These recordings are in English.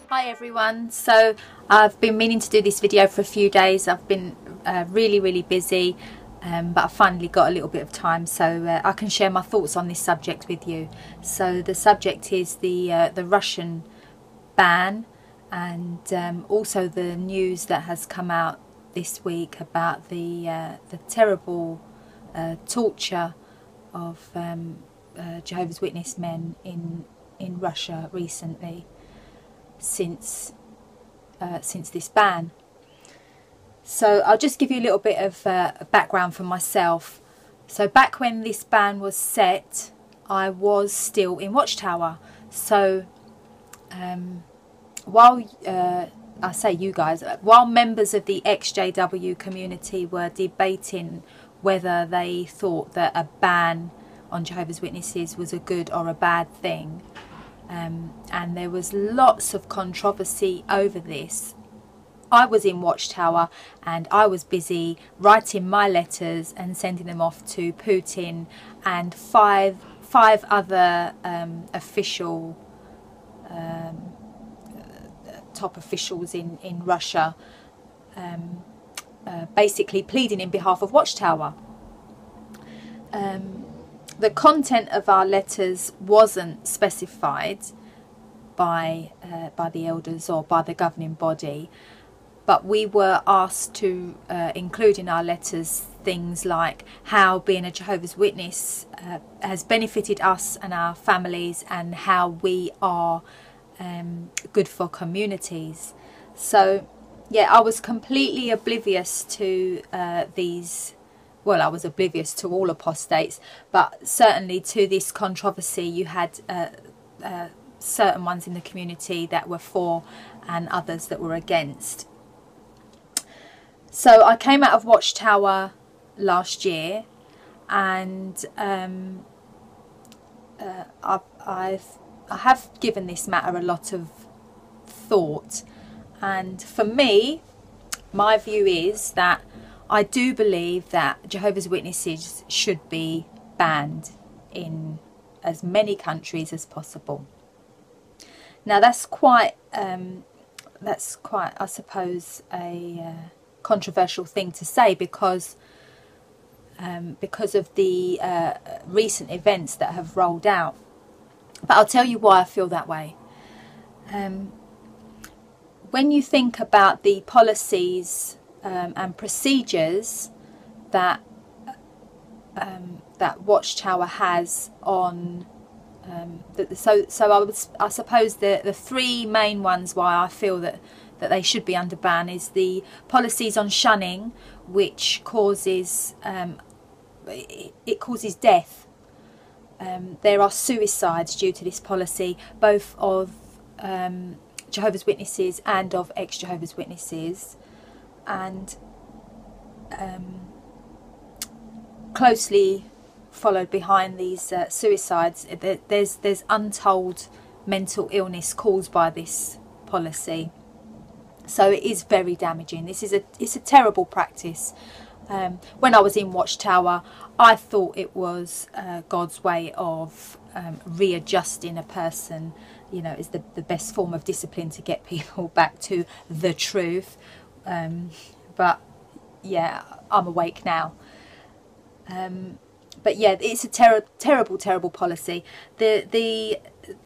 Hi everyone, so I've been meaning to do this video for a few days. I've been really busy, but I finally got a little bit of time, so I can share my thoughts on this subject with you. So the subject is the Russian ban, and also the news that has come out this week about the terrible torture of Jehovah's Witness men in Russia recently, since this ban. So I'll just give you a little bit of background for myself. So back when this ban was set, I was still in Watchtower. So while I say you guys, while members of the XJW community were debating whether they thought that a ban on Jehovah's Witnesses was a good or a bad thing, and there was lots of controversy over this, I was in Watchtower and I was busy writing my letters and sending them off to Putin and five other official top officials in Russia, basically pleading in behalf of Watchtower. The content of our letters wasn't specified by the elders or by the governing body, but we were asked to include in our letters things like how being a Jehovah's Witness has benefited us and our families, and how we are good for communities. So yeah, I was completely oblivious to these. Well, I was oblivious to all apostates, but certainly to this controversy. You had certain ones in the community that were for and others that were against. So I came out of Watchtower last year, and I have given this matter a lot of thought, and for me, my view is that I do believe that Jehovah's Witnesses should be banned in as many countries as possible. Now that's quite I suppose a controversial thing to say, because of the recent events that have rolled out. But I'll tell you why I feel that way. When you think about the policies and procedures that Watchtower has on I suppose the three main ones why I feel that they should be under ban is the policies on shunning, which causes it causes death. There are suicides due to this policy, both of Jehovah's Witnesses and of ex-Jehovah's Witnesses, and closely followed behind these suicides, there's untold mental illness caused by this policy. So it is very damaging. It's a terrible practice. When I was in Watchtower, I thought it was God's way of readjusting a person. You know, is the best form of discipline to get people back to the truth. But yeah, I'm awake now. But yeah, it's a terrible policy. The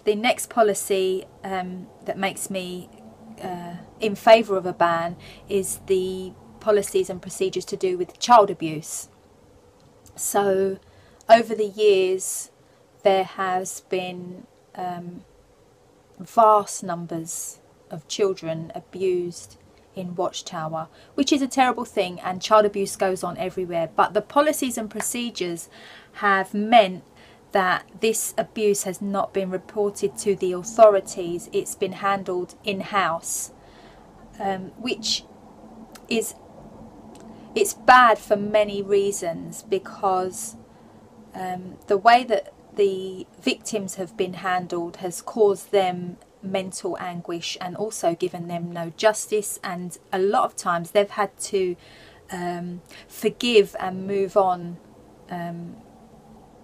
next policy that makes me in favour of a ban is the policies and procedures to do with child abuse. So over the years there has been vast numbers of children abused in Watchtower, which is a terrible thing, and child abuse goes on everywhere. But the policies and procedures have meant that this abuse has not been reported to the authorities. It's been handled in-house, which is it's bad for many reasons, because the way that the victims have been handled has caused them mental anguish and also given them no justice, and a lot of times they've had to forgive and move on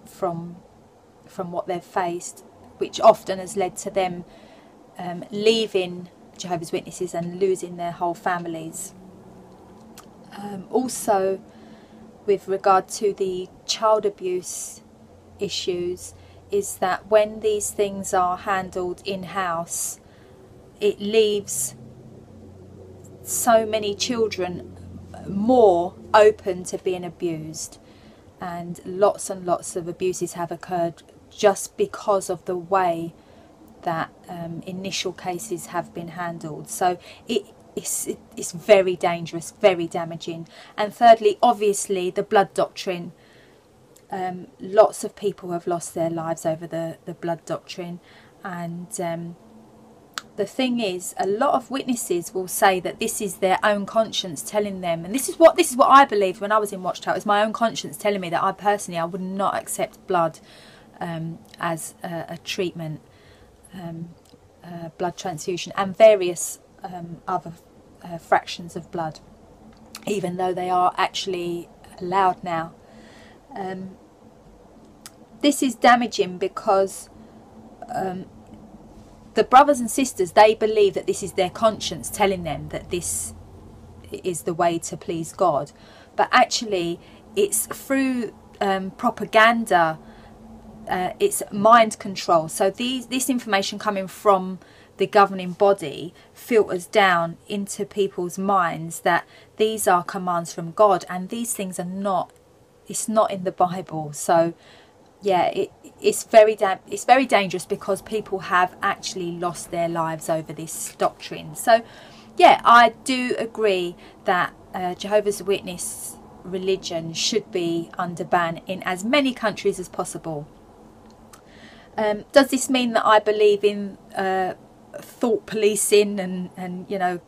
from what they've faced, which often has led to them leaving Jehovah's Witnesses and losing their whole families. Also, with regard to the child abuse issues, is that when these things are handled in-house, it leaves so many children more open to being abused, and lots of abuses have occurred just because of the way that initial cases have been handled. So it's very dangerous, very damaging. And thirdly, obviously, the blood doctrine. Lots of people have lost their lives over the blood doctrine, and the thing is, a lot of witnesses will say that this is their own conscience telling them, and this is what I believed when I was in Watchtower. It was my own conscience telling me that I would not accept blood as a treatment, blood transfusion, and various other fractions of blood, even though they are actually allowed now. This is damaging because the brothers and sisters, they believe that this is their conscience telling them that this is the way to please God, but actually it's through propaganda, it's mind control. So this information coming from the governing body filters down into people's minds that these are commands from God, and these things are not. It's not in the Bible. So yeah, it's very dangerous, because people have actually lost their lives over this doctrine. So yeah, I do agree that Jehovah's Witness religion should be under ban in as many countries as possible. Does this mean that I believe in thought policing and you know,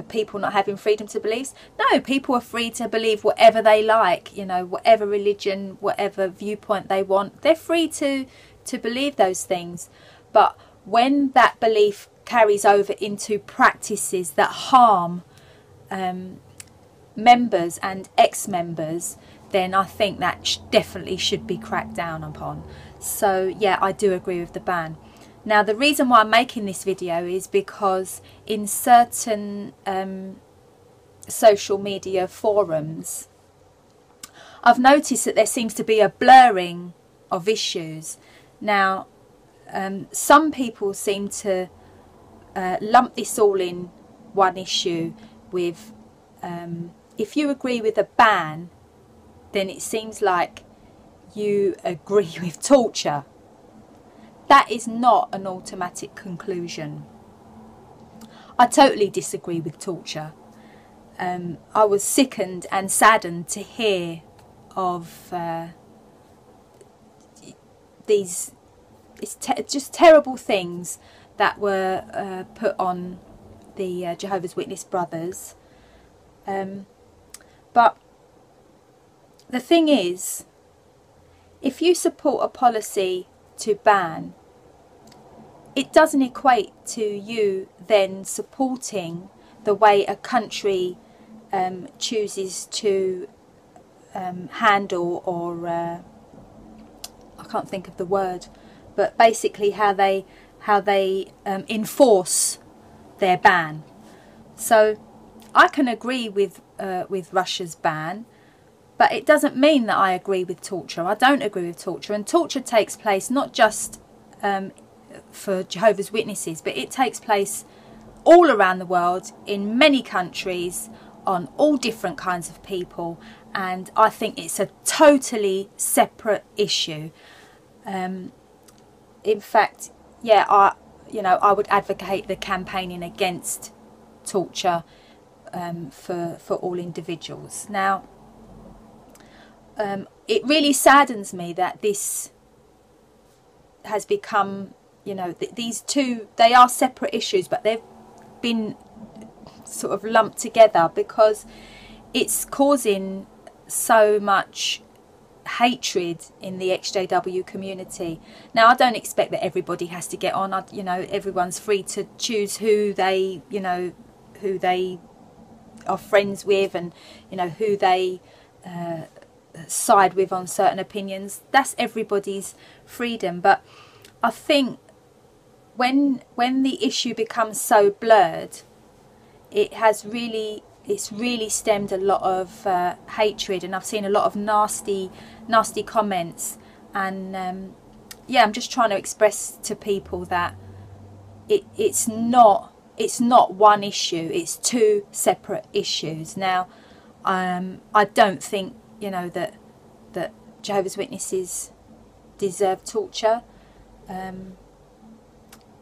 people not having freedom to believe? No, people are free to believe whatever they like, you know, whatever religion, whatever viewpoint they want. They're free to believe those things. But when that belief carries over into practices that harm members and ex-members, then I think that definitely should be cracked down upon. So yeah, I do agree with the ban. Now, the reason why I'm making this video is because in certain social media forums, I've noticed that there seems to be a blurring of issues. Now, some people seem to lump this all in one issue with, if you agree with a ban, then it seems like you agree with torture. That is not an automatic conclusion. I totally disagree with torture. I was sickened and saddened to hear of these just terrible things that were put on the Jehovah's Witness brothers. But the thing is, if you support a policy to ban, it doesn't equate to you then supporting the way a country chooses to handle, or I can't think of the word, but basically how they enforce their ban. So I can agree with Russia's ban, but it doesn't mean that I agree with torture. I don't agree with torture, and torture takes place not just for Jehovah's Witnesses, but it takes place all around the world, in many countries, on all different kinds of people, and I think it's a totally separate issue. In fact, yeah, I would advocate the campaigning against torture for all individuals. Now, it really saddens me that this has become, you know, these two, they are separate issues, but they've been sort of lumped together because it's causing so much hatred in the XJW community. Now, I don't expect that everybody has to get on. You know, everyone's free to choose who they, you know, who they are friends with, and, you know, who they side with on certain opinions. That's everybody's freedom. But I think when the issue becomes so blurred, it's really stemmed a lot of hatred, and I've seen a lot of nasty comments. And yeah, I'm just trying to express to people that it's not one issue, it's two separate issues. Now, I don't think, you know, that Jehovah's Witnesses deserve torture,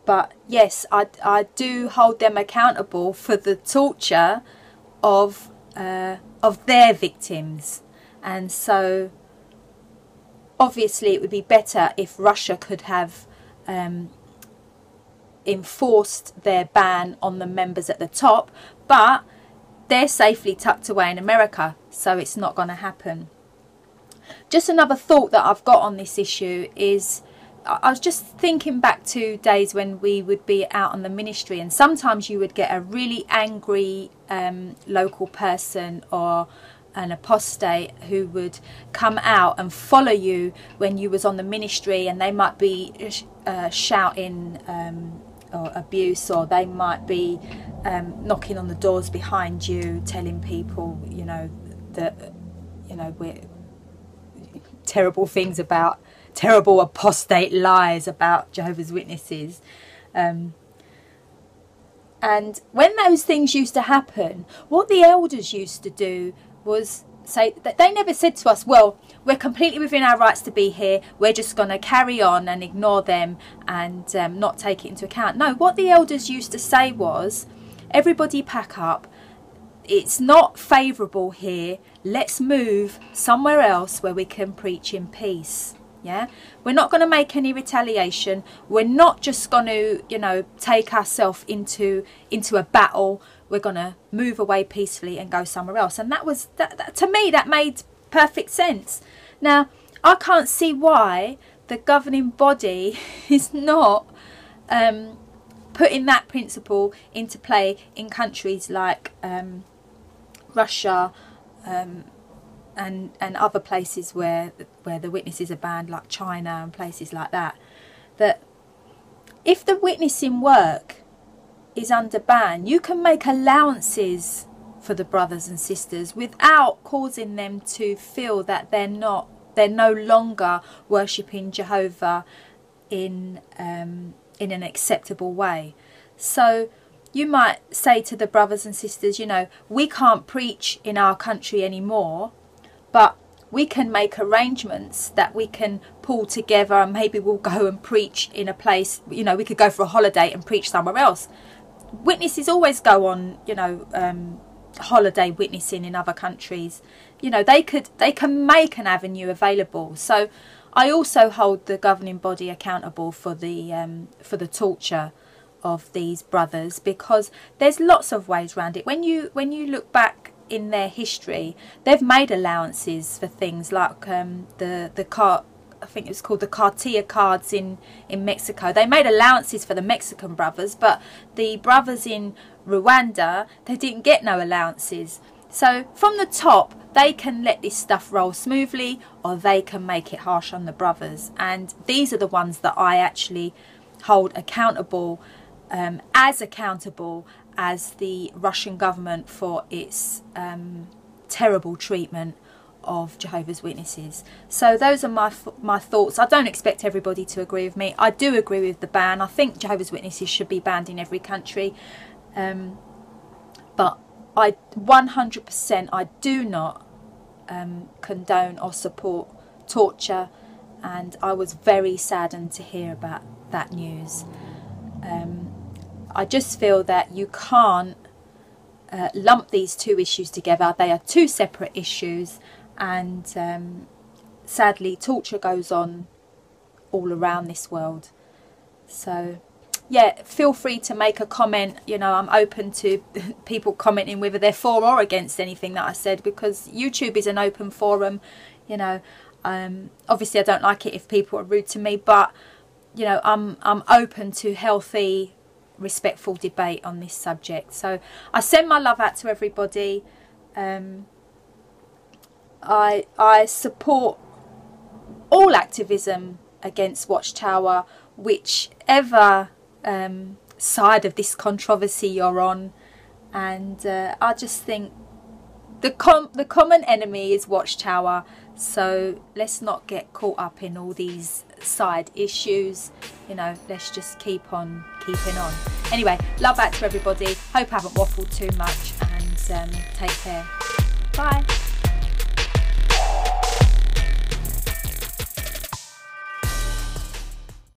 but yes, I do hold them accountable for the torture of their victims. And so obviously it would be better if Russia could have enforced their ban on the members at the top, but they're safely tucked away in America, so it's not going to happen. Just another thought that I've got on this issue is, I was just thinking back to days when we would be out on the ministry, and sometimes you would get a really angry local person or an apostate who would come out and follow you when you was on the ministry, and they might be shouting or abuse, or they might be knocking on the doors behind you, telling people, you know, that, you know, we're terrible things about, terrible apostate lies about Jehovah's Witnesses. And when those things used to happen, what the elders used to do was say that they never said to us, well, we're completely within our rights to be here, we're just going to carry on and ignore them and not take it into account. No, what the elders used to say was, everybody pack up, it's not favourable here, let's move somewhere else where we can preach in peace. Yeah, we're not going to make any retaliation, we're not just going to, you know, take ourselves into a battle, we're going to move away peacefully and go somewhere else. And that was, that to me, that made perfect sense. Now, I can't see why the governing body is not putting that principle into play in countries like Russia and other places where the witnesses are banned, like China and places like that. That if the witnessing work is under ban, you can make allowances for the brothers and sisters without causing them to feel that they're no longer worshipping Jehovah in an acceptable way. So you might say to the brothers and sisters, you know, we can't preach in our country anymore, but we can make arrangements that we can pull together, and maybe we'll go and preach in a place, you know, we could go for a holiday and preach somewhere else. Witnesses always go on, you know, holiday witnessing in other countries. You know, they can make an avenue available. So I also hold the governing body accountable for the torture of these brothers, because there's lots of ways around it. When you look back in their history, they've made allowances for things like I think it was called the Cartilla cards in Mexico. They made allowances for the Mexican brothers, but the brothers in Rwanda, they didn't get no allowances. So from the top, they can let this stuff roll smoothly, or they can make it harsh on the brothers. And these are the ones that I actually hold accountable, as accountable as the Russian government for its terrible treatment of Jehovah's Witnesses. So those are my thoughts. I don't expect everybody to agree with me. I do agree with the ban. I think Jehovah's Witnesses should be banned in every country, but I 100% I do not condone or support torture, and I was very saddened to hear about that news. I just feel that you can't lump these two issues together. They are two separate issues, and sadly torture goes on all around this world. So yeah, feel free to make a comment. You know, I'm open to people commenting whether they're for or against anything that I said, because YouTube is an open forum. You know, obviously I don't like it if people are rude to me, but you know, I'm open to healthy, respectful debate on this subject. So I send my love out to everybody. I support all activism against Watchtower, whichever side of this controversy you're on. And I just think the common enemy is Watchtower, so let's not get caught up in all these side issues, you know. Let's just keep on keeping on. Anyway, love out to everybody. Hope I haven't waffled too much, and take care. Bye.